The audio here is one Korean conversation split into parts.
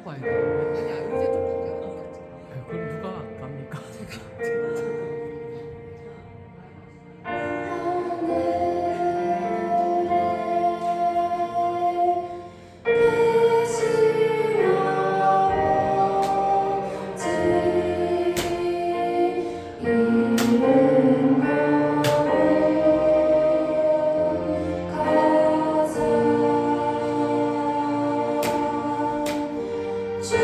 가야 되는데. 아니야 이제 좀 바뀌어가는 것 같아. 그럼 누가 갑니까? 주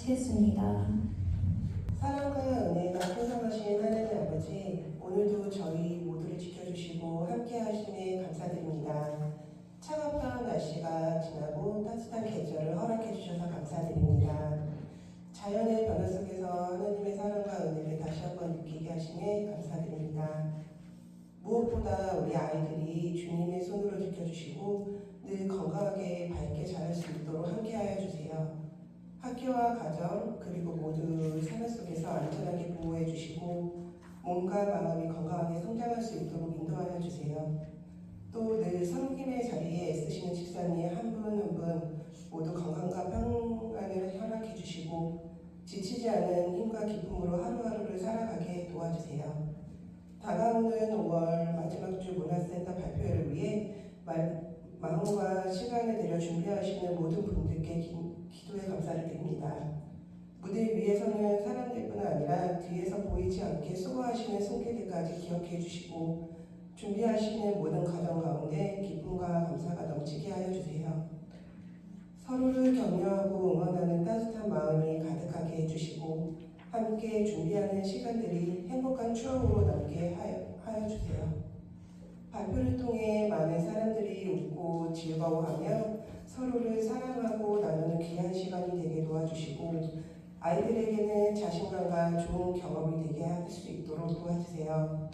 마치겠습니다. 사랑과 은혜가 풍성하신 하나님 아버지, 오늘도 저희 모두를 지켜주시고 함께 하심에 감사드립니다. 차갑던 날씨가 지나고 따뜻한 계절을 허락해 주셔서 감사드립니다. 자연의 변화 속에서 하나님의 사랑과 은혜를 다시 한번 느끼게 하심에 감사드립니다. 무엇보다 우리 아이들이 주님의 손으로 지켜주시고 늘 건강하게 밝게 자랄 수 있도록 함께하여 주세요. 학교와 가정 그리고 모두 삶 속에서 안전하게 보호해 주시고 몸과 마음이 건강하게 성장할 수 있도록 인도하여 주세요. 또 늘 섬김의 자리에 애쓰시는 집사님 한 분 한 분 모두 건강과 평안을 허락해 주시고 지치지 않은 힘과 기쁨으로 하루하루를 살아가게 도와주세요. 다가오는 5월 마지막 주 문화센터 발표회를 위해 마음과 시간을 들여 준비하시는 모든 분들께 기도의 감사를 드립니다. 무대 위에서는 사람들뿐 아니라 뒤에서 보이지 않게 수고하시는 손길들까지 기억해 주시고 준비하시는 모든 과정 가운데 기쁨과 감사가 넘치게 하여 주세요. 서로를 격려하고 응원하는 따뜻한 마음이 가득하게 해주시고 함께 준비하는 시간들이 행복한 추억으로 남게 하여 주세요. 발표를 통해 많은 사람들이 웃고 즐거워하며 서로를 사랑하고 나누는 귀한 시간이 되게 도와주시고 아이들에게는 자신감과 좋은 경험이 되게 할 수 있도록 도와주세요.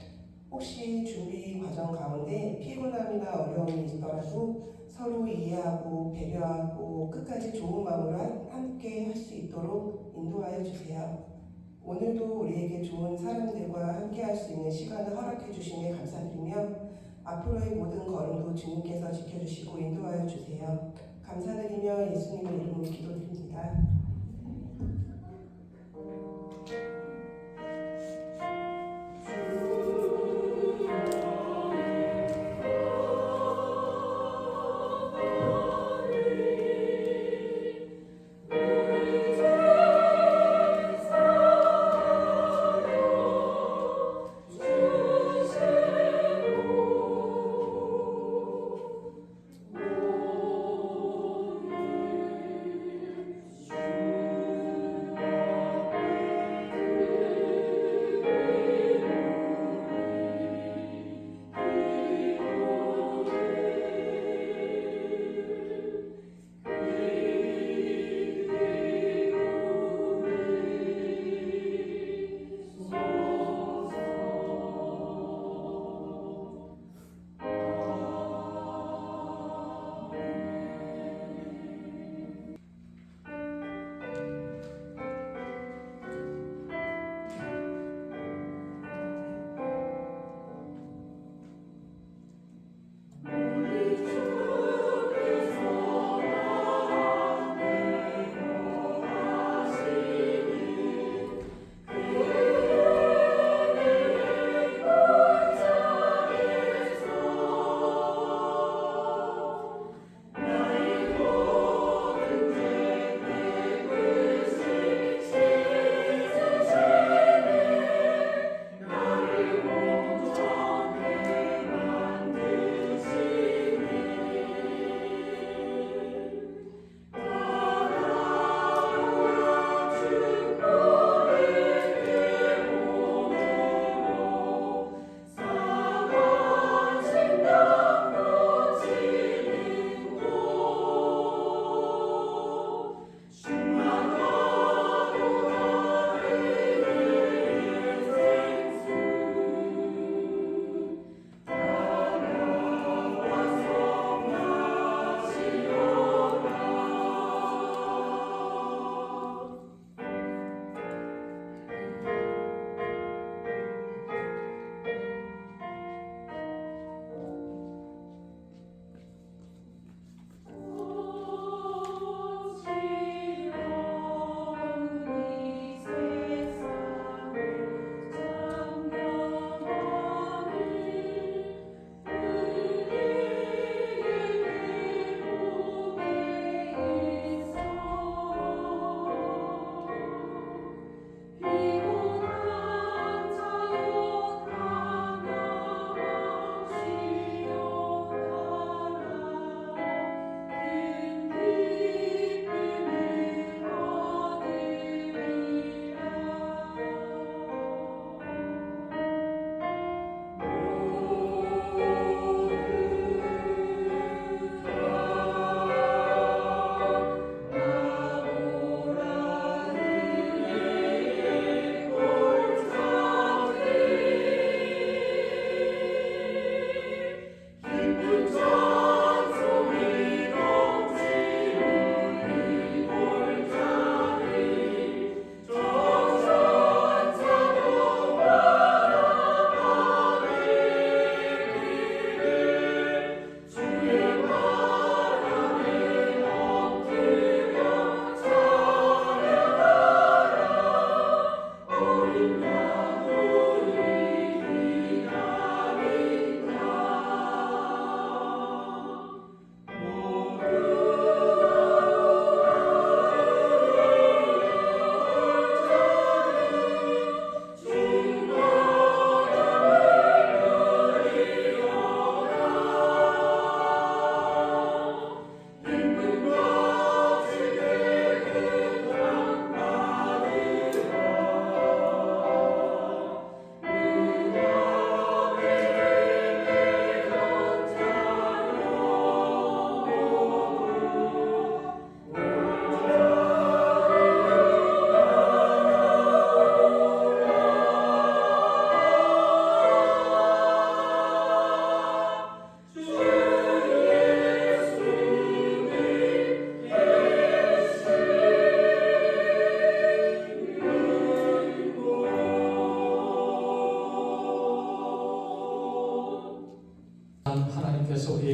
혹시 준비 과정 가운데 피곤함이나 어려움이 있더라도 서로 이해하고 배려하고 끝까지 좋은 마음으로 함께 할 수 있도록 인도하여 주세요. 오늘도 우리에게 좋은 사람들과 함께 할 수 있는 시간을 허락해 주심에 감사드리며 앞으로의 모든 걸음도 주님께서 지켜주시고 인도하여 주세요. 감사드리며 예수님의 이름으로 기도드립니다.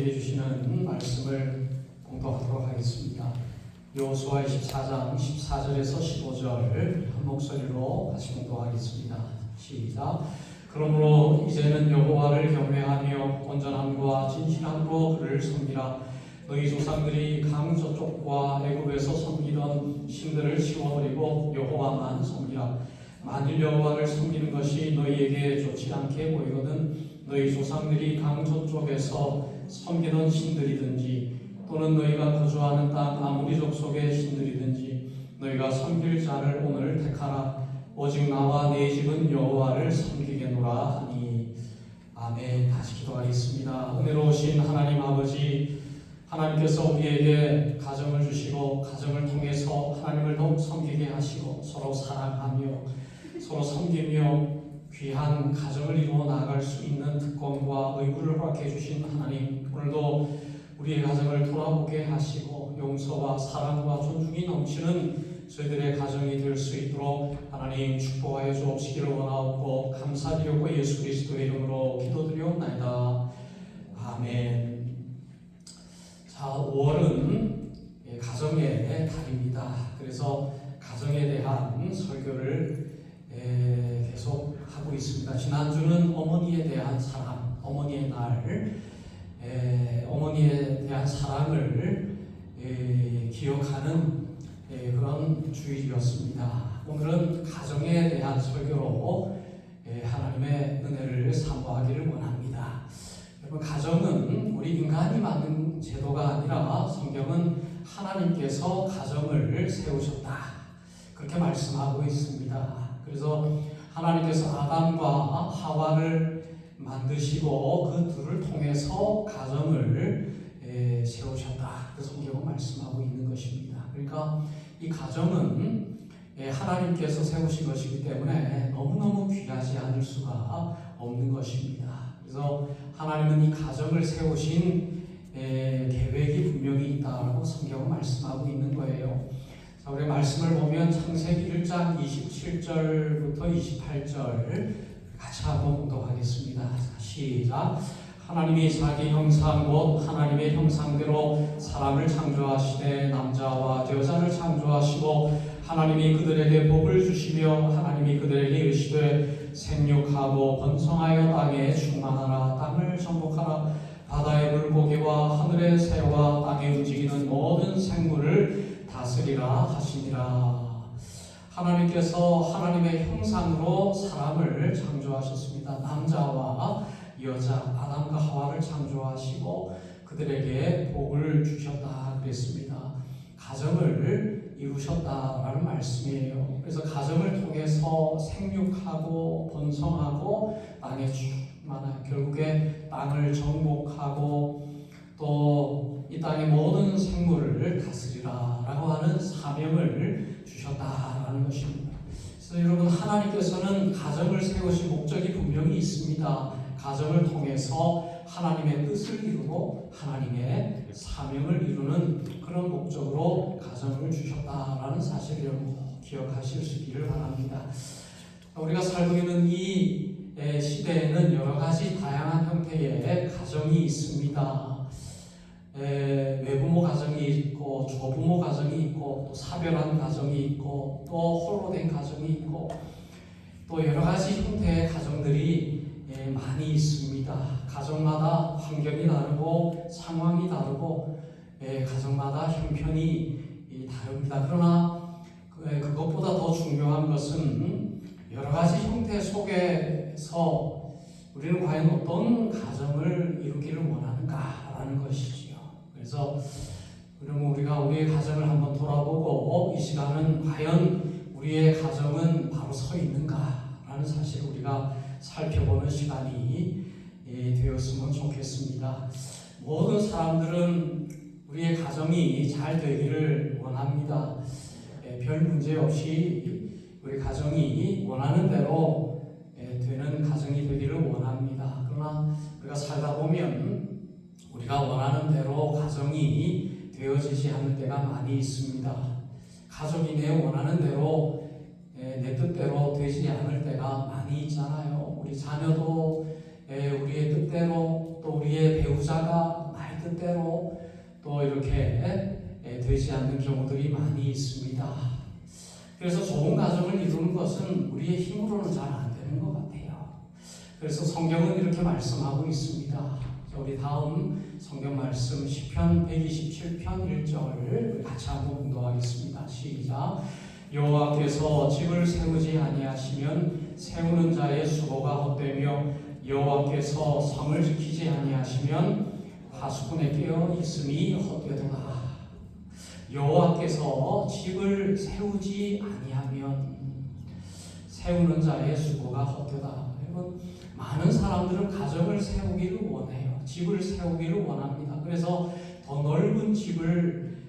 함께해 주시는 말씀을 공독하도록 하겠습니다. 여호수아 24장 14절에서 15절 한 목소리로 같이 공독하겠습니다. 시작. 그러므로 이제는 여호와를 경외하며 온전함과 진실함으로 그를 섬기라. 너희 조상들이 강 저쪽과 애굽에서 섬기던 신들을 치워버리고 여호와만 섬기라. 만일 여호와를 섬기는 것이 너희에게 좋지 않게 보이거든 너희 조상들이 강 저쪽에서 섬기던 신들이든지 또는 너희가 거주하는 땅 아무리 족속의 신들이든지 너희가 섬길 자를 오늘 택하라. 오직 나와 내 집은 여호와를 섬기겠노라 하니. 아멘. 다시 기도하겠습니다. 은혜로우신 하나님 아버지, 하나님께서 우리에게 가정을 주시고 가정을 통해서 하나님을 더욱 섬기게 하시고 서로 사랑하며 서로 섬기며 귀한 가정을 이루어 나아갈 수 있는 특권과 의무를 허락해 주신 하나님, 오늘도 우리의 가정을 돌아보게 하시고 용서와 사랑과 존중이 넘치는 저희들의 가정이 될 수 있도록 하나님 축복하여 주옵시기를 원하옵고 감사드리고 예수 그리스도의 이름으로 기도드리옵나이다. 아멘. 자, 5월은 가정의 달입니다. 그래서 가정에 대한 설교를 계속 하고 있습니다. 지난주는 어머니에 대한 사랑, 어머니의 날, 어머니에 대한 사랑을 기억하는 그런 주일이었습니다. 오늘은 가정에 대한 설교로 하나님의 은혜를 사모하기를 원합니다. 여러분, 가정은 우리 인간이 만든 제도가 아니라 성경은 하나님께서 가정을 세우셨다, 그렇게 말씀하고 있습니다. 그래서 하나님께서 아담과 하와를 만드시고 그 둘을 통해서 가정을 세우셨다, 그 성경은 말씀하고 있는 것입니다. 그러니까 이 가정은 하나님께서 세우신 것이기 때문에 너무너무 귀하지 않을 수가 없는 것입니다. 그래서 하나님은 이 가정을 세우신 계획이 분명히 있다고 성경은 말씀하고 있는 거예요. 자, 우리 말씀을 보면 창세기 1장 27절부터 28절 같이 한번 공독하겠습니다. 시작. 하나님이 자기 형상 곧 하나님의 형상대로 사람을 창조하시되 남자와 여자를 창조하시고 하나님이 그들에게 복을 주시며 하나님이 그들에게 이르시되 생육하고 번성하여 땅에 충만하라. 땅을 정복하라. 바다의 물고기와 하늘의 새와 땅에 움직이는 모든 생물을 다스리라 하시니라. 하나님께서 하나님의 형상으로 사람을 창조하셨습니다. 남자와 여자 아담과 하와를 창조하시고 그들에게 복을 주셨다 그랬습니다. 가정을 이루셨다라는 말씀이에요. 그래서 가정을 통해서 생육하고 번성하고 땅에 충만한, 결국에 땅을 정복하고 또 이 땅의 모든 생물을 다스리라 라고 하는 사명을 주셨다라는 것입니다. 그래서 여러분, 하나님께서는 가정을 세우신 목적이 분명히 있습니다. 가정을 통해서 하나님의 뜻을 이루고 하나님의 사명을 이루는 그런 목적으로 가정을 주셨다라는 사실을 기억하실 수 있기를 바랍니다. 우리가 살고 있는 이 시대에는 여러 가지 다양한 형태의 가정이 있습니다. 외부모 가정이 있고 조부모 가정이 있고 또 사별한 가정이 있고 또 홀로 된 가정이 있고 또 여러 가지 형태의 가정들이 많이 있습니다. 가정마다 환경이 다르고 상황이 다르고 가정마다 형편이 다릅니다. 그러나 그것보다 더 중요한 것은 여러 가지 형태 속에서 우리는 과연 어떤 가정을 이루기를 원하는가라는 것이지요. 그래서 그러면 우리가 우리의 가정을 한번 돌아보고 이 시간은 과연 우리의 가정은 바로 서 있는가라는 사실을 우리가 살펴보는 시간이 되었으면 좋겠습니다. 모든 사람들은 우리의 가정이 잘 되기를 원합니다. 별 문제 없이 우리 가정이 원하는 대로 되는 가정이 되기를 원합니다. 그러나 우리가 살다 보면 우리가 원하는 대로 가정이 되어지지 않을 때가 많이 있습니다. 가족이 내 원하는 대로 내 뜻대로 되지 않을 때가 많이 있잖아요. 우리 자녀도 우리의 뜻대로 또 우리의 배우자가 나의 뜻대로 또 이렇게 되지 않는 경우들이 많이 있습니다. 그래서 좋은 가정을 이루는 것은 우리의 힘으로는 잘 안 되는 것 같아요. 그래서 성경은 이렇게 말씀하고 있습니다. 우리 다음 성경 말씀 시편 127편 1절 같이 한번 공독하겠습니다. 시작. 여호와께서 집을 세우지 아니하시면 세우는 자의 수고가 헛되며 여호와께서 성을 지키지 아니하시면 파수꾼에 깨어 있음이 헛되도다. 여호와께서 집을 세우지 아니하면 세우는 자의 수고가 헛되다. 여러분, 많은 사람들은 가정을 세우기를 원해요. 집을 세우기를 원합니다. 그래서 더 넓은 집을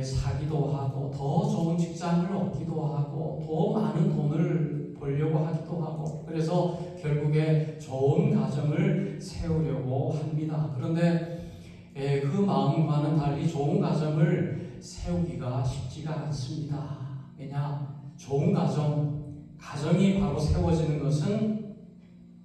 사기도 하고 더 좋은 직장을 얻기도 하고 더 많은 돈을 벌려고 하기도 하고 그래서 결국에 좋은 가정을 세우려고 합니다. 그런데 그 마음과는 달리 좋은 가정을 세우기가 쉽지가 않습니다. 왜냐? 좋은 가정이 바로 세워지는 것은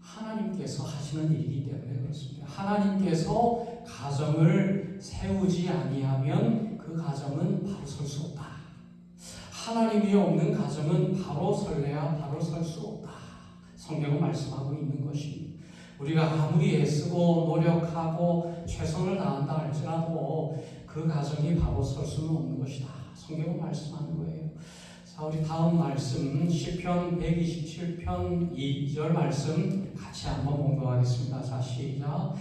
하나님께서 하시는 일이기 때문에 그렇습니다. 하나님께서 가정을 세우지 아니하면 그 가정은 바로 설 수 없다. 하나님이 없는 가정은 바로 설래야 바로 설 수 없다. 성경은 말씀하고 있는 것입니다. 우리가 아무리 애쓰고 노력하고 최선을 다한다 할지라도 그 가정이 바로 설 수는 없는 것이다. 성경은 말씀하는 거예요. 자, 우리 다음 말씀 시편 127편 2절 말씀 같이 한번 공독하겠습니다. 자, 시작.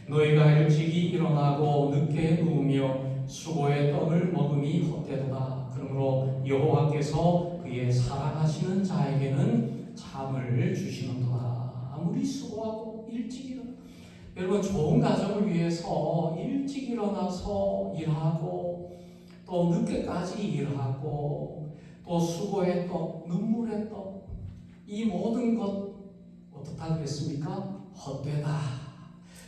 너희가 일찍이 일어나고 늦게 누우며 수고의 떡을 먹음이 헛되도다. 그러므로 여호와께서 그의 사랑하시는 자에게는 잠을 주시는도다. 아무리 수고하고 일찍 일어나 여러분 좋은 가정을 위해서 일찍 일어나서 일하고 또 늦게까지 일하고 또 수고의 떡, 눈물의 떡, 이 모든 것 어떻다 그랬습니까? 헛되다.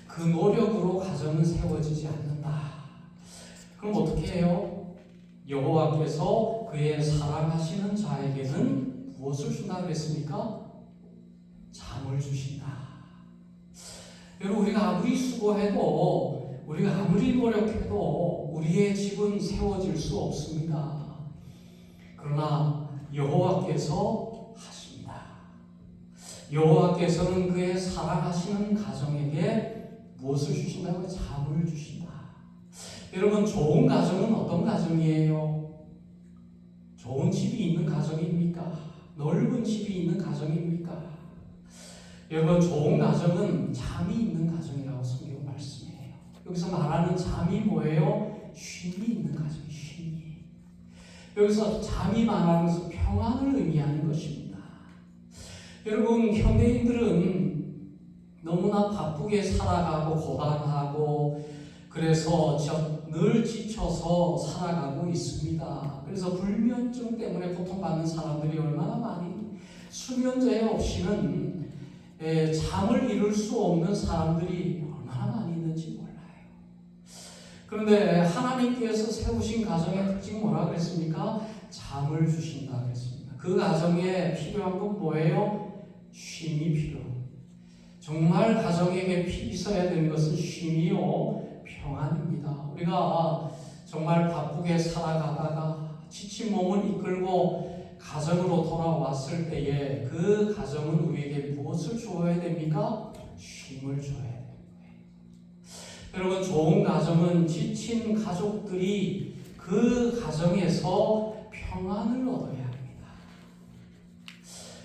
그 노력으로 가정은 세워지지 않는다. 그럼 어떻게 해요? 여호와께서 그의 사랑하시는 자에게는 무엇을 준다 그랬습니까? 잠을 주신다. 여러분 우리가 아무리 수고해도 우리가 아무리 노력해도 우리의 집은 세워질 수 없습니다. 그러나 여호와께서 하십니다. 여호와께서는 그의 사랑하시는 가정에게 무엇을 주신다고요? 잠을 주신다. 여러분 좋은 가정은 어떤 가정이에요? 좋은 집이 있는 가정입니까? 넓은 집이 있는 가정입니까? 여러분 좋은 가정은 잠이 있는 가정이라고 성경 말씀해요. 여기서 말하는 잠이 뭐예요? 쉼이 있는 가정, 쉼이. 여기서 잠이 말하는 것은 평안을 의미하는 것입니다. 여러분 현대인들은 너무나 바쁘게 살아가고 고단하고 그래서 늘 지쳐서 살아가고 있습니다. 그래서 불면증 때문에 고통받는 사람들이 얼마나 많이 수면제 없이는 잠을 이룰 수 없는 사람들이 얼마나 많이 있는지 몰라요. 그런데 하나님께서 세우신 가정의 특징이 뭐라 그랬습니까? 잠을 주신다 그랬습니다. 그 가정에 필요한 건 뭐예요? 쉼이 필요합니다. 정말 가정에게 있어야 되는 것은 쉼이요 평안입니다. 우리가 정말 바쁘게 살아가다가 지친 몸을 이끌고 가정으로 돌아왔을 때에 그 가정은 우리에게 무엇을 주어야 됩니까? 쉼을 줘야 되는 거예요. 여러분 좋은 가정은 지친 가족들이 그 가정에서 평안을 얻어야 합니다.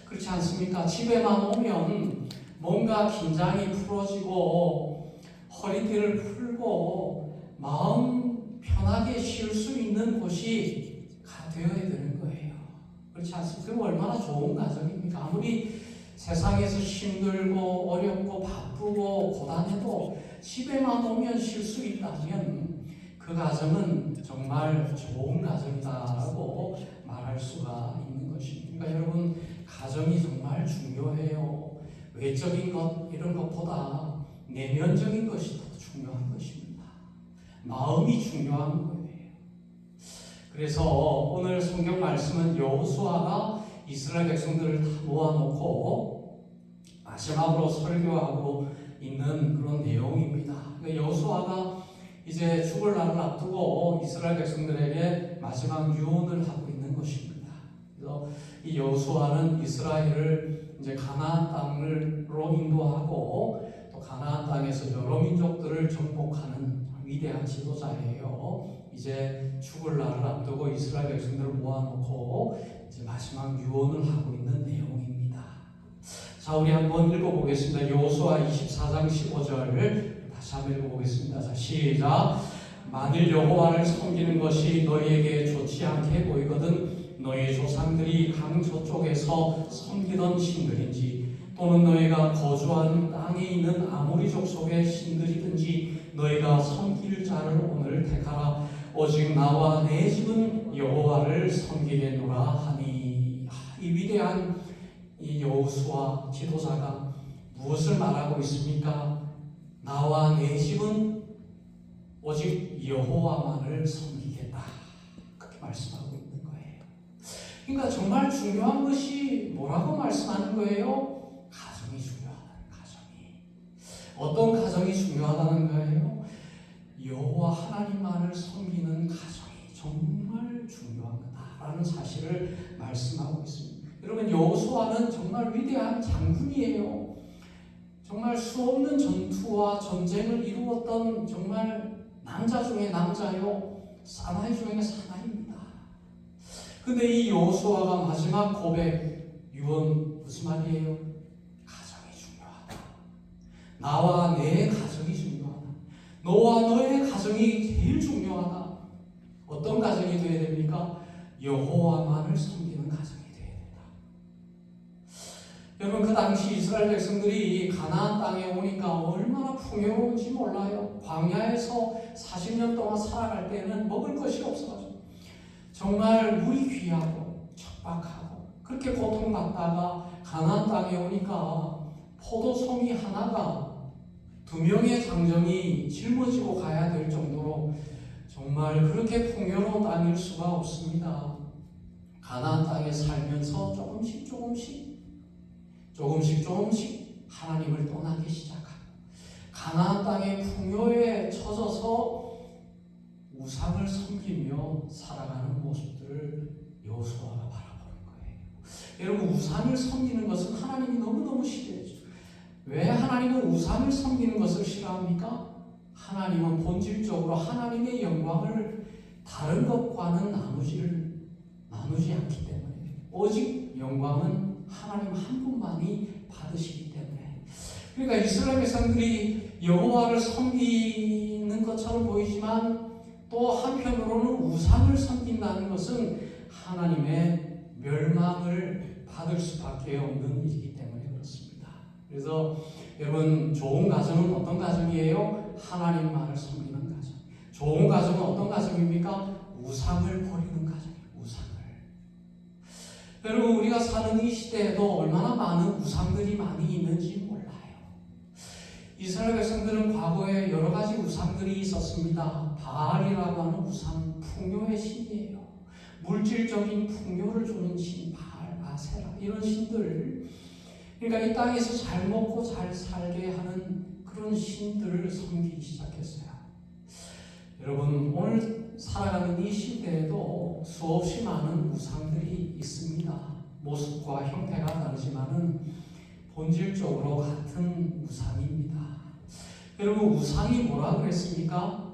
그렇지 않습니까? 집에만 오면 뭔가 긴장이 풀어지고 허리띠를 풀고 마음 편하게 쉴 수 있는 곳이 되어야 되는 거예요. 그렇지 않습니까? 그럼 얼마나 좋은 가정입니까? 아무리 세상에서 힘들고 어렵고 바쁘고 고단해도 집에만 오면 쉴 수 있다면 그 가정은 정말 좋은 가정이다라고 말할 수가 있는 것입니다. 그러니까 여러분 가정이 정말 중요해요. 외적인 것 이런 것보다 내면적인 것이 더 중요한 것입니다. 마음이 중요한 거예요. 그래서 오늘 성경 말씀은 여호수아가 이스라엘 백성들을 다 모아놓고 마지막으로 설교하고 있는 그런 내용입니다. 여호수아가 이제 죽을 날을 앞두고 이스라엘 백성들에게 마지막 유언을 하고 있는 것입니다. 그래서 이 여호수아는 이스라엘을 이제 가나안 땅으로 인도하고 또 가나안 땅에서 여러 민족들을 정복하는 위대한 지도자예요. 이제 죽을 날을 앞두고 이스라엘 백성들을 모아놓고 이제 마지막 유언을 하고 있는 내용입니다. 자, 우리 한번 읽어보겠습니다. 여호수아 24장 15절 다시 한번 읽어보겠습니다. 자, 시작. 만일 여호와를 섬기는 것이 너희에게 좋지 않게 보이거든 너희 조상들이 강 저쪽에서 섬기던 신들인지 또는 너희가 거주하는 땅에 있는 아모리 족속의 신들이든지 너희가 섬길 자를 오늘 택하라. 오직 나와 내 집은 여호와를 섬기겠노라 하니. 이 위대한 이 여호수아 지도자가 무엇을 말하고 있습니까? 나와 내 집은 오직 여호와만을 섬기겠다. 그렇게 말씀하고 있는 거예요. 그러니까 정말 중요한 것이 뭐라고 말씀하는 거예요? 가정이 중요하다는 가정이. 어떤 가정이 중요하다는 거예요? 여호와 하나님만을 섬기는 가정이 정말 중요한 거다라는 사실을 말씀하고 있습니다. 여러분, 여호수아는 정말 위대한 장군이에요. 정말 수없는 전투와 전쟁을 이루었던 정말 남자 중에 남자요, 사나이 중에 사나이입니다. 근데 이 여호수아가 마지막 고백, 유언 무슨 말이에요? 가정이 중요하다. 나와 내 가정이 중요하다. 너와 너의 가정이 제일 중요하다. 어떤 가정이 되어야 됩니까? 여호와만을 섬기는 가정이 되어야 된다. 여러분, 그 당시 이스라엘 백성들이 가나안 땅에 오니까 얼마나 풍요로운지 몰라요. 광야에서 40년 동안 살아갈 때는 먹을 것이 없어가지고 정말 물이 귀하고 척박하고 그렇게 고통받다가 가나안 땅에 오니까 포도송이 하나가 2명의 장정이 짊어지고 가야 될 정도로 정말 그렇게 풍요로운 땅일 수가 없습니다. 가나안 땅에 살면서 조금씩 하나님을 떠나기 시작하고 가나안 땅의 풍요에 젖어서 우상을 섬기며 살아가는 모습들을 여호수아가 바라보는 거예요. 여러분, 우상을 섬기는 것은 하나님이 너무너무 싫어해요. 왜 하나님은 우상을 섬기는 것을 싫어합니까? 하나님은 본질적으로 하나님의 영광을 다른 것과는 나누지 않기 때문에 오직 영광은 하나님 한 분만이 받으시기 때문에. 그러니까 이스라엘 백성들이 여호와를 섬기는 것처럼 보이지만 또 한편으로는 우상을 섬긴다는 것은 하나님의 멸망을 받을 수밖에 없는 일이기 때문에 그렇습니다. 그래서 여러분, 좋은 가정은 어떤 가정이에요? 하나님만을 섬기는 가정. 좋은 가정은 어떤 가정입니까? 우상을 버리는 가정이에요. 우상을. 여러분, 우리가 사는 이 시대에도 얼마나 많은 우상들이 많이 있는지 몰라요. 이스라엘 백성들은 과거에 여러 가지 우상들이 있었습니다. 바알이라고 하는 우상, 풍요의 신이에요. 물질적인 풍요를 주는 신, 바알, 아세라, 이런 신들. 그러니까 이 땅에서 잘 먹고 잘 살게 하는 그런 신들을 섬기기 시작했어요. 여러분, 오늘 살아가는 이 시대에도 수없이 많은 우상들이 있습니다. 모습과 형태가 다르지만은 본질적으로 같은 우상입니다. 여러분, 우상이 뭐라 그랬습니까?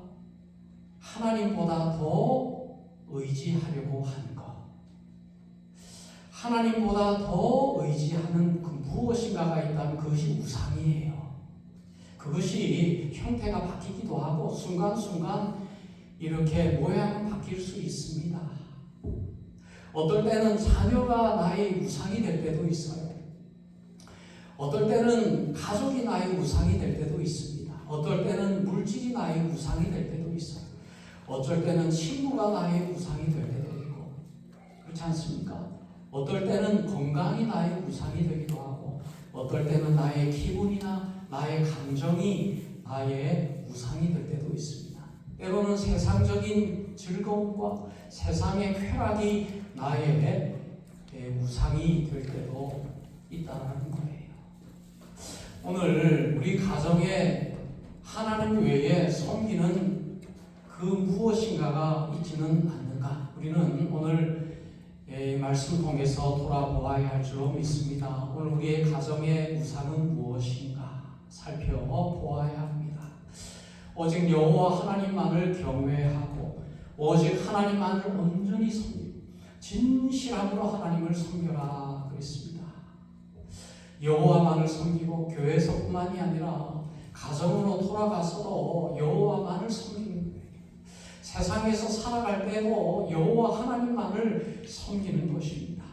하나님보다 더 의지하려고 하는 것. 하나님보다 더 의지하는 그 무엇인가가 있다면 그것이 우상이에요. 그것이 형태가 바뀌기도 하고 순간순간 이렇게 모양은 바뀔 수 있습니다. 어떨 때는 자녀가 나의 우상이 될 때도 있어요. 어떨 때는 가족이 나의 우상이 될 때도 있습니다. 어떨 때는 물질이 나의 우상이 될 때도 있어요. 어쩔 때는 친구가 나의 우상이 될 때도 있고, 그렇지 않습니까? 어떨 때는 건강이 나의 우상이 되기도 하고, 어떨 때는 나의 기분이나 나의 감정이 나의 우상이 될 때도 있습니다. 때로는 세상적인 즐거움과 세상의 쾌락이 나의 우상이 될 때도 있다는 거예요. 오늘 우리 가정에 하나님 외에 섬기는 무엇인가가 있지는 않는가? 우리는 오늘 말씀 통해서 돌아보아야 할 줄로 믿습니다. 오늘 우리의 가정의 우상은 무엇인가 살펴보아야 합니다. 오직 여호와 하나님만을 경외하고 오직 하나님만을 온전히 섬기고 진실함으로 하나님을 섬겨라 그랬습니다. 여호와만을 섬기고 교회에서뿐만이 아니라 가정으로 돌아가서도 여호와만을 섬기는 거예요. 세상에서 살아갈 때도 여호와 하나님만을 섬기는 것입니다.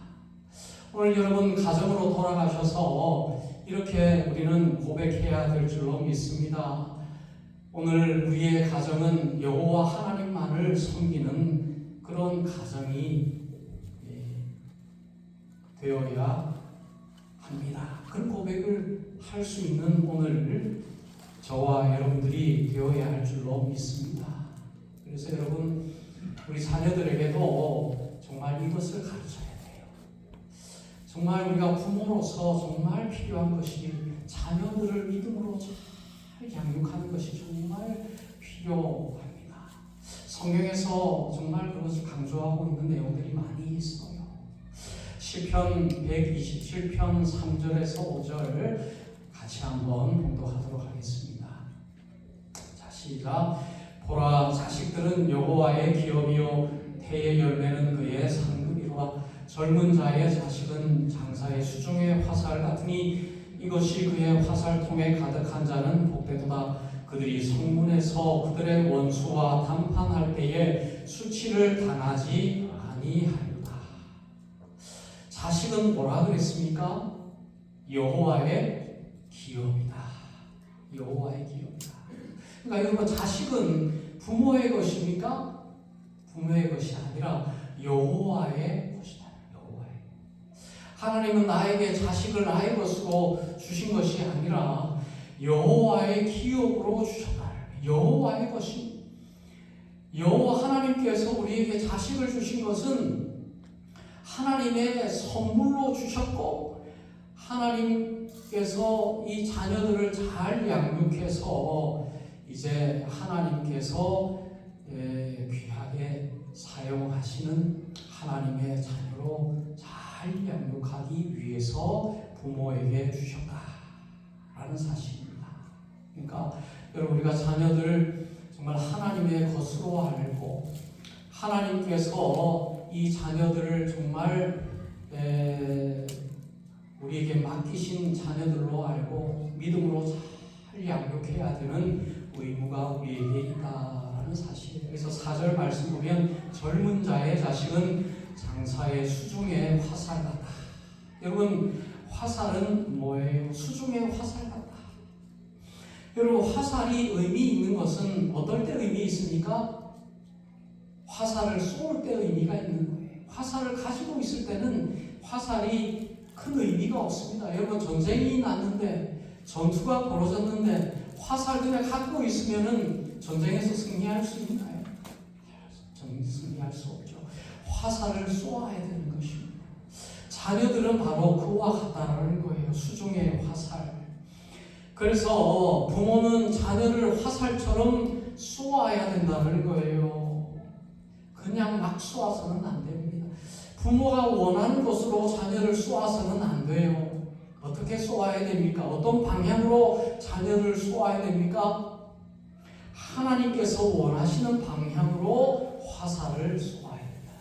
오늘 여러분 가정으로 돌아가셔서 이렇게 우리는 고백해야 될 줄로 믿습니다. 오늘 우리의 가정은 여호와 하나님만을 섬기는 그런 가정이 되어야 합니다. 그 고백을 할 수 있는 오늘 저와 여러분들이 되어야 할 줄로 믿습니다. 그래서 여러분 우리 자녀들에게도 정말 이것을 가르쳐야 돼요. 정말 우리가 부모로서 정말 필요한 것이 자녀들을 믿음으로 잘 양육하는 것이 정말 필요합니다. 성경에서 정말 그것을 강조하고 있는 내용들이 많이 있어요. 시편 127편 3절에서 5절 같이 한번 봉독하도록 하겠습니다. 자, 시작. 보라, 자식들은 여호와의 기업이요 태의 열매는 그의 상급이로라. 젊은 자의 자식은 장사의 수중의 화살 같으니 이것이 그의 화살통에 가득한 자는 복되도다. 그들이 성문에서 그들의 원수와 담판할 때에 수치를 당하지 아니하리로다. 자식은 뭐라 그랬습니까? 여호와의 기업이다. 여호와의 기업이다. 그러니까 여러분 자식은 부모의 것입니까? 부모의 것이 아니라 여호와의 것이다. 여호와의. 하나님은 나에게 자식을 나의 것으로 주신 것이 아니라 여호와의 기업으로 주셨다. 여호와의 것입니다. 여호와 하나님께서 우리에게 자식을 주신 것은 하나님의 선물로 주셨고 하나님께서 이 자녀들을 잘 양육해서 이제 하나님께서 귀하게 사용하시는 하나님의 자녀로 잘 양육하기 위해서 부모에게 주셨다라는 사실입니다. 그러니까 여러분 우리가 자녀들 정말 하나님의 것으로 알고 하나님께서 이 자녀들을 정말 우리에게 맡기신 자녀들로 알고 믿음으로 잘 양육해야 되는 의무가 우리에게 있다라는 사실이에요. 그래서 4절 말씀 보면 젊은 자의 자식은 장사의 수중의 화살 같다. 여러분 화살은 뭐예요? 수중의 화살 같다. 여러분 화살이 의미 있는 것은 어떨 때 의미 있습니까? 화살을 쏠 때 의미가 있는 거예요. 화살을 가지고 있을 때는 화살이 큰 의미가 없습니다. 여러분 전쟁이 났는데 전투가 벌어졌는데 화살들을 갖고 있으면은 전쟁에서 승리할 수 있나요? 승리할 수 없죠. 화살을 쏘아야 되는 것입니다. 자녀들은 바로 그와 같다는 거예요. 수중의 화살. 그래서 부모는 자녀를 화살처럼 쏘아야 된다는 거예요. 그냥 막 쏘아서는 안 됩니다. 부모가 원하는 것으로 자녀를 쏘아서는 안 돼요. 어떻게 쏘아야 됩니까? 어떤 방향으로 자녀를 쏘아야 됩니까? 하나님께서 원하시는 방향으로 화살을 쏘아야 된다.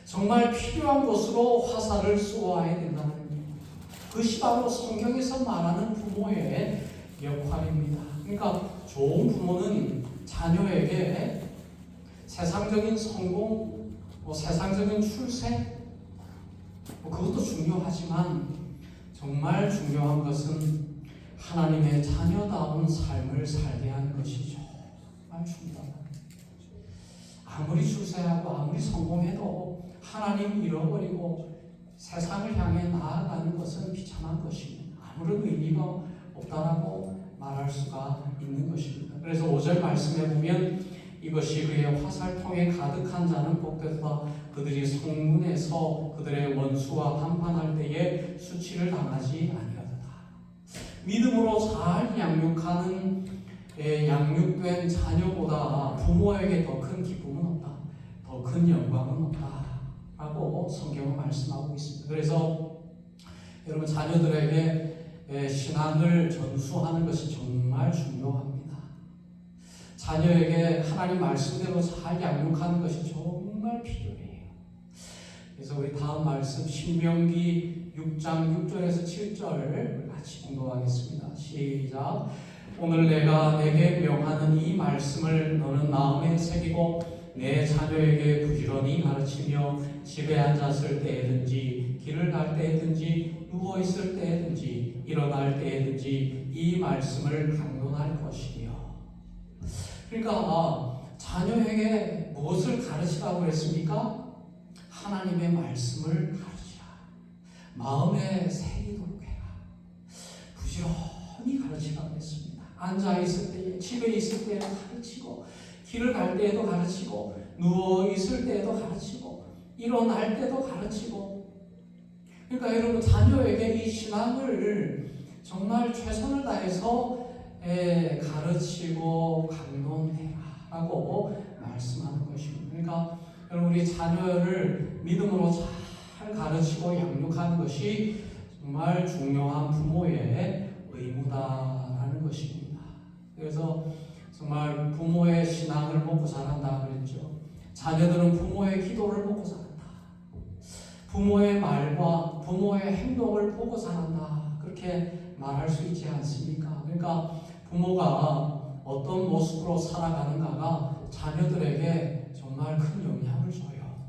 정말 필요한 것으로 화살을 쏘아야 된다는 거예요. 그것이 바로 성경에서 말하는 부모의 역할입니다. 그러니까 좋은 부모는 자녀에게 세상적인 성공, 세상적인 출세, 그것도 중요하지만 정말 중요한 것은 하나님의 자녀다운 삶을 살게 하는 것이죠. 정말 중요합니다. 아무리 출세하고 아무리 성공해도 하나님 잃어버리고 세상을 향해 나아가는 것은 비참한 것입니다. 아무런 의미가 없다라고 말할 수가 있는 것입니다. 그래서 5절 말씀에 보면 이것이 그의 화살통에 가득한 자는 복되도다. 그들이 성문에서 그들의 원수와 담판할 때에 수치를 당하지 아니하도다. 믿음으로 잘 양육하는 양육된 자녀보다 부모에게 더 큰 기쁨은 없다, 더 큰 영광은 없다 라고 성경은 말씀하고 있습니다. 그래서 여러분, 자녀들에게 신앙을 전수하는 것이 정말 중요합니다. 자녀에게 하나님 말씀대로 잘 양육하는 것이 정말 필요해요. 그래서 우리 다음 말씀 신명기 6장 6절에서 7절 같이 공독하겠습니다. 시작. 오늘 내가 내게 명하는 이 말씀을 너는 마음에 새기고 내 자녀에게 부지런히 가르치며 집에 앉았을 때에든지 길을 갈 때에든지 누워 있을 때에든지 일어날 때에든지 이 말씀을 강론할 것이며. 그러니까 자녀에게 무엇을 가르치라고 그랬습니까? 하나님의 말씀을 가르치라. 마음에 새기도록 해라. 부지런히 가르치라고 그랬습니다. 앉아 있을 때, 집에 있을 때에도 가르치고, 길을 갈 때에도 가르치고, 누워 있을 때에도 가르치고, 일어날 때도 가르치고. 그러니까 여러분, 자녀에게 이 신앙을 정말 최선을 다해서 가르치고 강론해라라고 말씀하는 것입니다. 그러니까 여러분, 우리 자녀를 믿음으로 잘 가르치고 양육하는 것이 정말 중요한 부모의 의무다라는 것입니다. 그래서 정말 부모의 신앙을 먹고 자란다 그랬죠. 자녀들은 부모의 기도를 먹고 자란다. 부모의 말과 부모의 행동을 보고 자란다. 그렇게 말할 수 있지 않습니까? 그러니까 부모가 어떤 모습으로 살아가는가가 자녀들에게 정말 큰 영향을 줘요.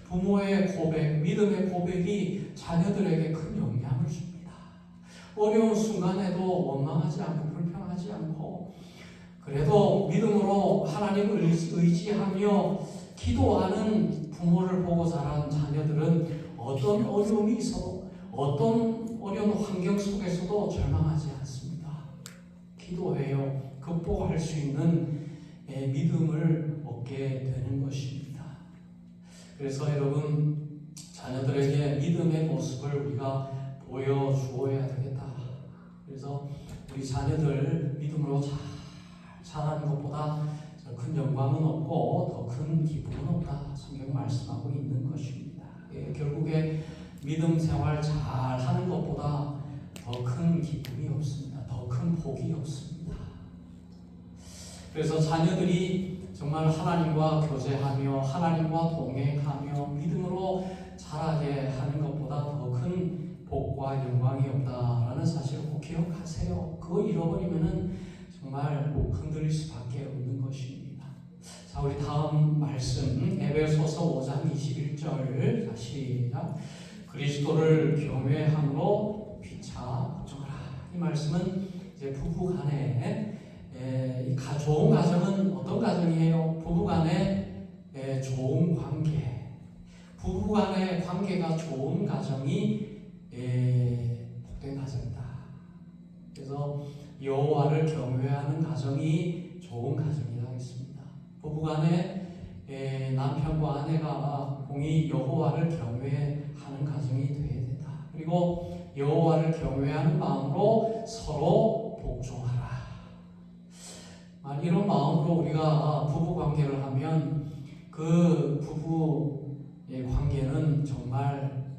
부모의 고백, 믿음의 고백이 자녀들에게 큰 영향을 줍니다. 어려운 순간에도 원망하지 않고 불평하지 않고 그래도 믿음으로 하나님을 의지하며 기도하는 부모를 보고 자란 자녀들은 어떤 어려움이 있어도 어떤 어려운 환경 속에서도 절망하지 않습니다. 기도해요. 극복할 수 있는 믿음을 얻게 되는 것입니다. 그래서 여러분, 자녀들에게 믿음의 모습을 우리가 보여주어야 되겠다. 그래서 우리 자녀들 믿음으로 잘 자라는 것보다 큰 영광은 없고 더 큰 기쁨은 없다. 성경 말씀하고 있는 것입니다. 결국에 믿음 생활 잘 하는 것보다 더 큰 기쁨이 없습니다. 더 큰 복이 없습니다. 그래서 자녀들이 정말 하나님과 교제하며 하나님과 동행하며 믿음으로 자라게 하는 것보다 더 큰 복과 영광이 없다라는 사실을 꼭 기억하세요. 그거 잃어버리면은 정말 흔들릴 수밖에 없는 것입니다. 자, 우리 다음 말씀 에베소서 5장 21절 시작. 그리스도를 경외함으로 피차 걱정하라. 이 말씀은 이제 부부간에 좋은 가정은 어떤 가정이에요? 부부간의 좋은 관계, 부부간의 관계가 좋은 가정이 복된 가정이다. 그래서 여호와를 경외하는 가정이 좋은 가정이라고 했습니다. 부부간에 남편과 아내가 공히 여호와를 경외하는 가정이 되어야 된다. 그리고 여호와를 경외하는 마음으로 서로 복종하라. 이런 마음으로 우리가 부부 관계를 하면 그 부부의 관계는 정말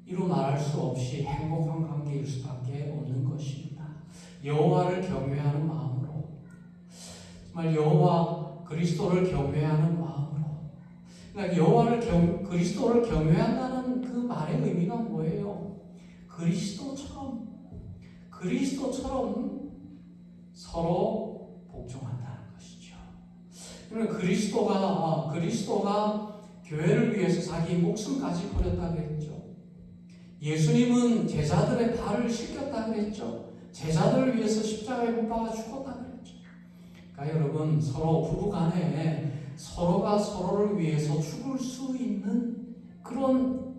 이루 말할 수 없이 행복한 관계일 수밖에 없는 것입니다. 여호와를 경외하는 마음으로, 정말 여호와 그리스도를 경외하는 마음으로. 그러니까 여호와를 그리스도를 경외한다는 그 말의 의미가 뭐예요? 그리스도처럼 서로 복종한다는 것이죠. 그러면 그리스도가 교회를 위해서 자기 목숨까지 버렸다 그랬죠. 예수님은 제자들의 발을 씻겼다 그랬죠. 제자들을 위해서 십자가에 못 박아 죽었다 그랬죠. 그러니까 여러분, 서로 부부간에 서로가 서로를 위해서 죽을 수 있는 그런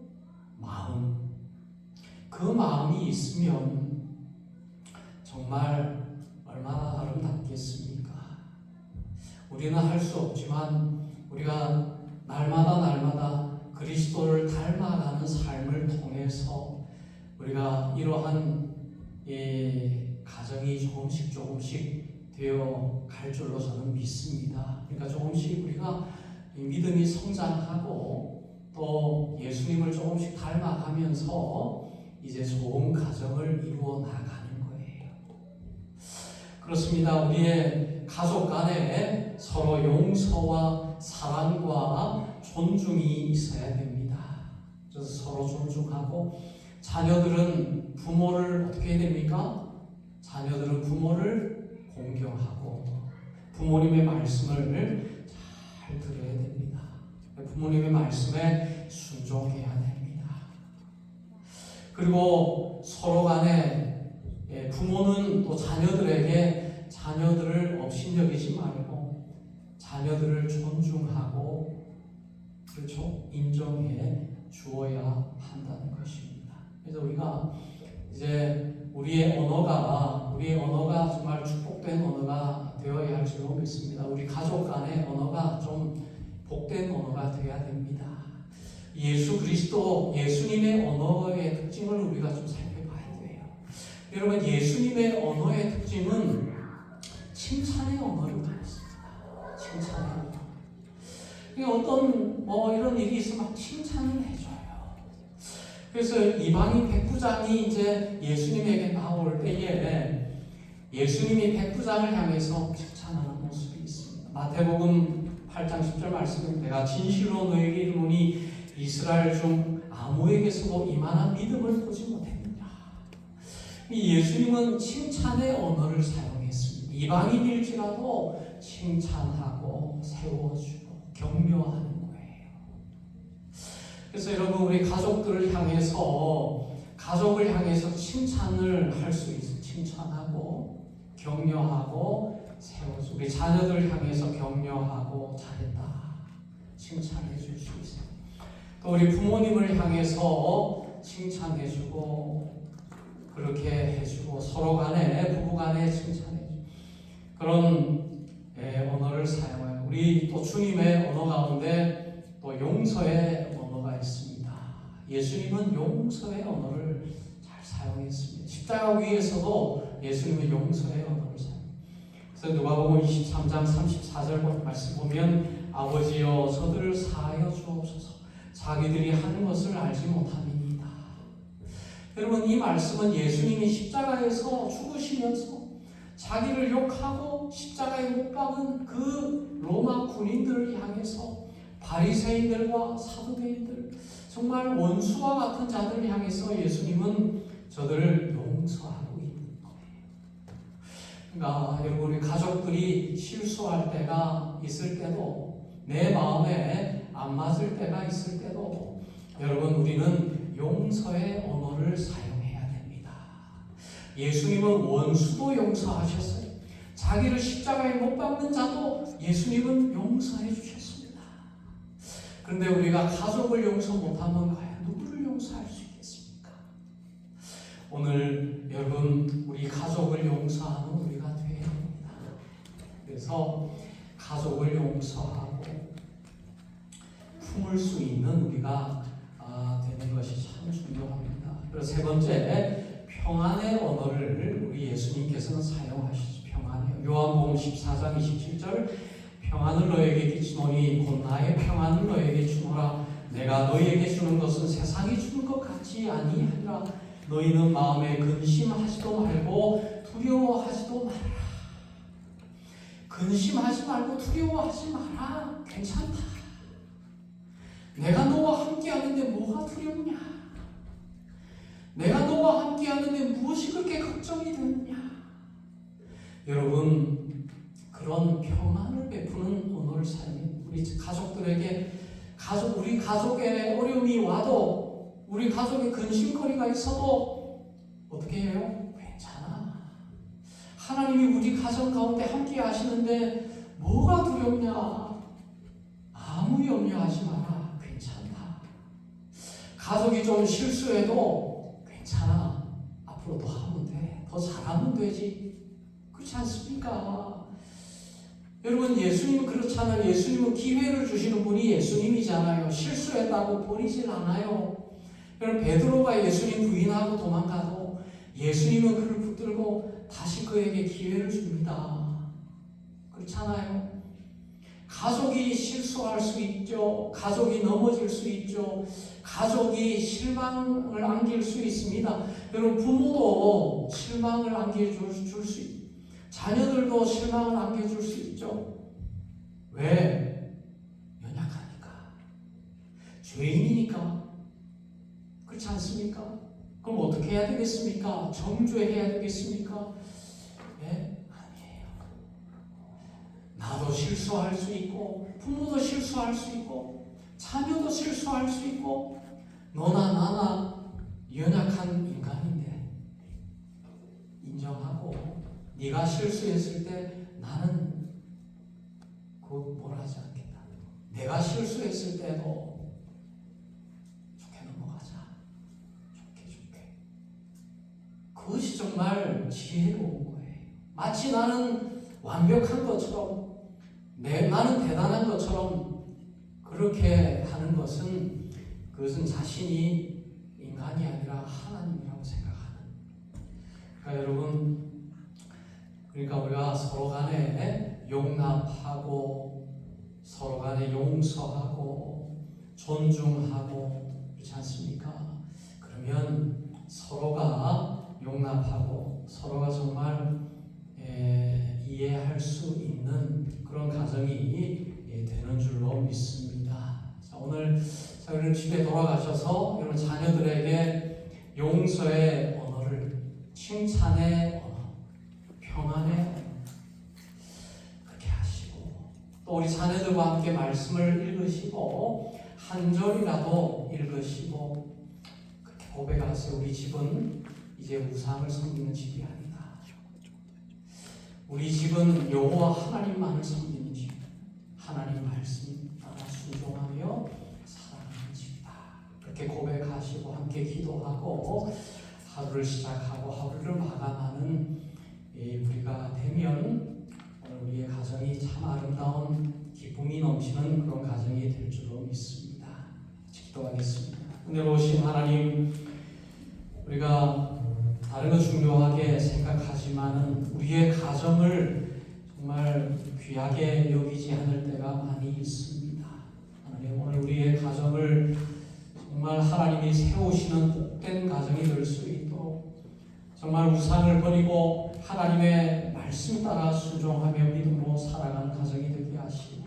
마음, 그 마음이 있으면 정말 얼마나 아름답겠습니까? 우리는 할 수 없지만 우리가 날마다 그리스도를 닮아가는 삶을 통해서 우리가 이러한 가정이 조금씩 되어 갈 줄로 저는 믿습니다. 그러니까 조금씩 우리가 이 믿음이 성장하고 또 예수님을 조금씩 닮아가면서 이제 좋은 가정을 이루어 나가는 거예요. 그렇습니다. 우리의 가족 간에 서로 용서와 사랑과 존중이 있어야 됩니다. 그래서 서로 존중하고 자녀들은 부모를 어떻게 해야 됩니까? 자녀들은 부모를 공경하고 부모님의 말씀을 잘 들어야 됩니다. 부모님의 말씀에 순종해야 됩니다. 그리고 서로 간에 부모는 또 자녀들에게 자녀들을 업신여기지 말고 자녀들을 존중하고 그렇죠? 인정해 주어야 한다는 것입니다. 그래서 우리가 이제 우리의 언어가 정말 축복된 언어가 되어야 할 줄로 믿습니다. 우리 가족 간의 언어가 좀 복된 언어가 되어야 됩니다. 예수 그리스도 예수님의 언어의 특징을 우리가 좀 살펴봐야 돼요. 여러분 예수님의 언어의 특징은 칭찬의 언어를 말했습니다. 칭찬의 언어. 어떤 이런 일이 있으면 막 칭찬을 해줘요. 그래서 이방인 백부장이 이제 예수님에게 나올 때에 예수님이 백부장을 향해서 칭찬하는 모습이 있습니다. 마태복음 8장 10절 말씀은 내가 진실로 너에게 이르노니 이스라엘 중 아무에게서도 이만한 믿음을 보지 못했느냐. 예수님은 칭찬의 언어를 사용했습니다. 이방인일지라도 칭찬하고 세워주고 격려하는 거예요. 그래서 여러분 우리 가족을 향해서 칭찬을 할 수 있어요. 칭찬하고 격려하고 세워주고 우리 자녀들 향해서 격려하고 잘했다 칭찬해 줄 수 있어요. 또 우리 부모님을 향해서 칭찬해주고 그렇게 해주고 서로 간에 부부 간에 칭찬해주고 그런 언어를 사용해요. 우리 또 주님의 언어 가운데 또 용서의 언어가 있습니다. 예수님은 용서의 언어를 잘 사용했습니다. 십자가 위에서도 예수님은 용서의 언어를 사용해요. 그래서 누가복음 23장 34절 말씀 보면 아버지여 저들을 사하여 주옵소서 자기들이 하는 것을 알지 못함이니이다. 여러분 이 말씀은 예수님이 십자가에서 죽으시면서 자기를 욕하고 십자가에 못 박은 그 로마 군인들을 향해서 바리새인들과 사두개인들 정말 원수와 같은 자들을 향해서 예수님은 저들을 용서하고 있는 거예요. 그러니까 여러분 우리 가족들이 실수할 때가 있을 때도 내 마음에 안 맞을 때가 있을 때도 여러분 우리는 용서의 언어를 사용해야 됩니다. 예수님은 원수도 용서하셨어요. 자기를 십자가에 못 박는 자도 예수님은 용서해 주셨습니다. 그런데 우리가 가족을 용서 못하면 과연 누구를 용서할 수 있겠습니까? 오늘 여러분 우리 가족을 용서하는 우리가 되어야 합니다. 그래서 가족을 용서하고 품을 수 있는 우리가 되는 것이 참 중요합니다. 그리고 세 번째, 평안의 언어를 우리 예수님께서는 사용하시죠. 평안이요. 요한복음 14장 27절 평안을 너에게 끼치노니 곧 나의 평안을 너에게 주노라. 내가 너희에게 주는 것은 세상이 주는 것 같지 아니하니라. 너희는 마음에 근심하지도 말고 두려워하지도 말아라. 근심하지 말고 두려워하지 마라. 괜찮다. 내가 너와 함께 하는데 뭐가 두렵냐? 내가 너와 함께 하는데 무엇이 그렇게 걱정이 되느냐? 여러분 그런 평안을 베푸는 언어를 사용해 우리 가족들에게 우리 가족의 어려움이 와도 우리 가족의 근심거리가 있어도 어떻게 해요? 괜찮아. 하나님이 우리 가정 가운데 함께 하시는데 뭐가 두렵냐? 아무 염려하지 마라. 괜찮다. 가족이 좀 실수해도 괜찮아. 앞으로 더 하면 돼. 더 잘하면 되지. 그렇지 않습니까? 여러분 예수님은 그렇잖아요. 예수님은 기회를 주시는 분이 예수님이잖아요. 실수했다고 버리질 않아요. 여러분 베드로가 예수님 부인하고 도망가도 예수님은 그를 붙들고 다시 그에게 기회를 줍니다. 그렇잖아요. 가족이 실수할 수 있죠. 가족이 넘어질 수 있죠. 가족이 실망을 안길 수 있습니다. 여러분, 부모도 실망을 안겨줄 수 있고 자녀들도 실망을 안겨줄 수 있죠. 왜? 연약하니까. 죄인이니까. 그렇지 않습니까? 그럼 어떻게 해야 되겠습니까? 정죄해야 되겠습니까? 네? 아니에요. 나도 실수할 수 있고 부모도 실수할 수 있고 자녀도 실수할 수 있고 너나 나나 연약한 인간인데 인정하고 네가 실수했을 때 나는 곧 뭘 하지 않겠다. 내가 실수했을 때도 좋게 넘어가자. 좋게. 그것이 정말 지혜로운 거예요. 마치 나는 완벽한 것처럼 나는 대단한 것처럼 그렇게 하는 것은 그것은 자신이 인간이 아니라 하나님이라고 생각하는. 그러니까 여러분, 우리가 서로 간에 용납하고 서로 간에 용서하고 존중하고 그렇지 않습니까? 그러면 서로가 용납하고 서로가 정말 이해할 수 있는 그런 가정이 되는 줄로 믿습니다. 자, 오늘 여러분 집에 돌아가셔서 여러분 자녀들에게 용서의 언어를, 칭찬의 언어, 평안의 언어 그렇게 하시고 또 우리 자녀들과 함께 말씀을 읽으시고 한 절이라도 읽으시고 그렇게 고백하세요. 우리 집은 이제 우상을 섬기는 집이 아니다. 우리 집은 여호와 하나님만을 섬기는 집, 하나님 말씀 따라 순종하며 살아가는 집이다. 그렇게 고백하시고 함께 기도하고 하루를 시작하고 하루를 마감하는 우리가 되면 오늘 우리의 가정이 참 아름다운 기쁨이 넘치는 그런 가정이 될 줄로 믿습니다. 기도하겠습니다. 은혜로우신 하나님, 우리가 다른 거 중요하게 생각하지만은 우리의 가정을 정말 귀하게 여기지 않을 때가 많이 있습니다. 하나님, 오늘 우리의 가정을 정말 하나님이 세우시는 복된 가정이 될 수 있도록 정말 우상을 버리고 하나님의 말씀 따라 순종하며 믿음으로 살아가는 가정이 되게 하시고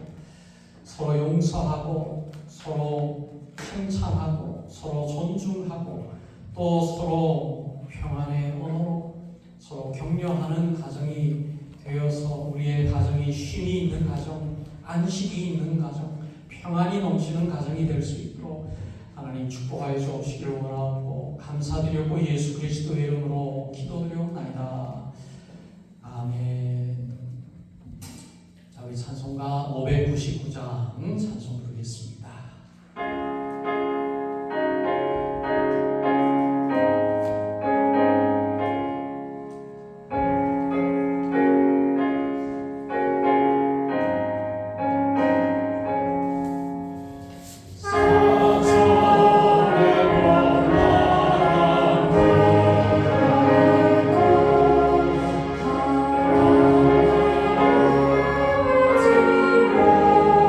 서로 용서하고 서로 칭찬하고 서로 존중하고 또 서로 평안의 언어로 서로 격려하는 가정이 되어서 우리의 가정이 쉼이 있는 가정, 안식이 있는 가정, 평안이 넘치는 가정이 될 수 있도록 하나님 축복하여 주옵시기를 원하고 감사드리고 예수 그리스도의 이름으로 기도드리옵나이다. 아멘. 자, 우리 찬송가 599장 찬송 부르겠습니다. 주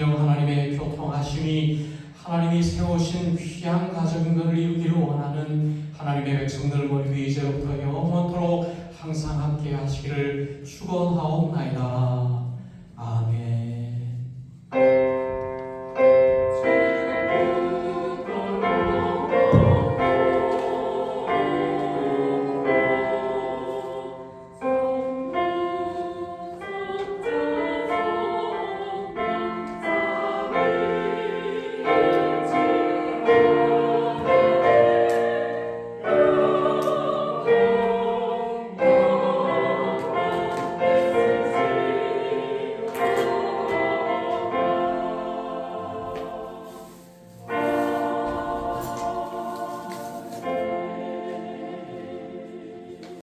성령 하나님의 교통하심이 하나님이 세우신 귀한 가정을 이루기를 원하는 하나님의 백성들 머리 위 이제부터 영원토록 항상 함께 하시기를 축원하옵나이다. 아멘.